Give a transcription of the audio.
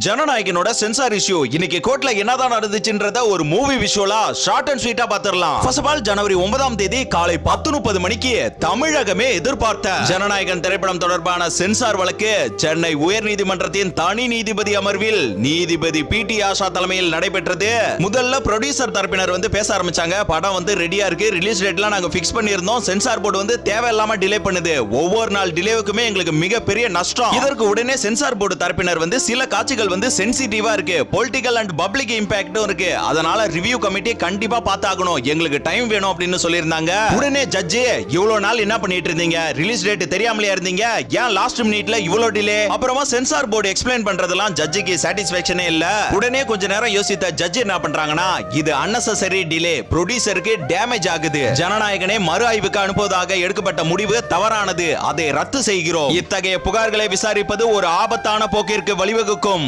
ஜனநாயகனோட sensor issue இன்னைக்கு கோர்ட்ல என்னதான் நடந்துச்சுன்றத ஒரு மூவி விஷுவலா ஷார்ட் அண்ட் ஸ்வீட்டா பாத்துறலாம். ஃபர்ஸ்ட் ஆஃப் ஆல் ஜனவரி 9ஆம் தேதி காலை 10:30 மணிக்கு தமிழகமே எதிர்பார்த்த ஜனநாயகன் திரைப்படம் தொடர்பான சென்சார் வழக்கு சென்னை உயர்நீதிமன்றத்தின் தனி நீதிபதி அமர்வில் நீதிபதி பி.டி. ஆஷா தலைமையில் நடைபெற்றது. முதல்ல ப்ரொடியூசர் தரப்பினர் பேச ஆரம்பிச்சாங்க. படம் ரெடியா இருக்கு, ரிலீஸ் டேட்லாம் நாங்க ஃபிக்ஸ் பண்ணியிருந்தோம். சென்சார் போர்டு தேவையில்லாம டிலே பண்ணுது. ஒவ்வொரு நாள் டிலேவுக்குமே எங்களுக்கு மிகப்பெரிய நஷ்டம். இதற்கு உடனே சென்சார் போர்டு தரப்பினர் சில காட்சிகள் சென்சிட்டிவா இருக்கு, பொலிட்டிக்கல் அண்ட் பப்ளிக் இம்பாக்டும் இருக்கு, அதனால ரிவ்யூ கமிட்டி கண்டிப்பா பார்த்தாகணும், எங்களுக்கு டைம் வேணும் அப்படின்னு சொல்லியிருந்தாங்க. உடனே ஜட்ஜி, இவ்வளவு நாள் என்ன பண்ணிட்டு இருந்தீங்க? ரிலீஸ் டேட் தெரியாமலே இருந்தீங்க, ஏன் லாஸ்ட் மினிட்ல இவ்வளவு டிலே? அப்புறமா சென்சார் போர்டு எக்ஸ்பிளைன் பண்றதெல்லாம் ஜட்ஜிக்கு சாட்டிஸ்ஃபேக்ஷனே இல்ல. உடனே கொஞ்ச நேரம் யோசித்த ஜட்ஜி என்ன பண்றாங்கன்னா, இது அன்னெசரி டிலே, ப்ரொடியூசருக்கு டேமேஜ் ஆகுது, ஜனநாயகனை மறு ஆய்வுக்கு அனுப்புவதாக எடுக்கப்பட்ட முடிவு தவறானது, அதை ரத்து செய்கிறோம். இத்தகைய புகார்களை விசாரிப்பது ஒரு ஆபத்தான போக்கிற்கு வழிவகுக்கும்.